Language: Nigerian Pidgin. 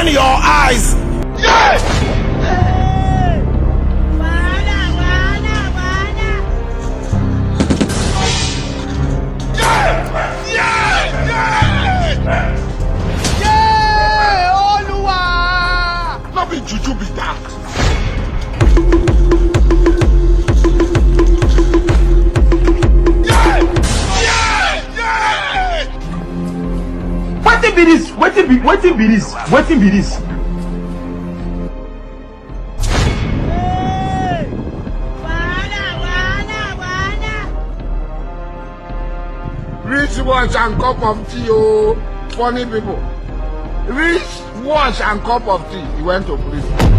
open your eyes. Yeah! Not be juju be that. Wetin be this? Wetin be this? Wetin be this? Rich wash and cup of tea, oh, funny people. Rich wash and cup of tea. He went to prison.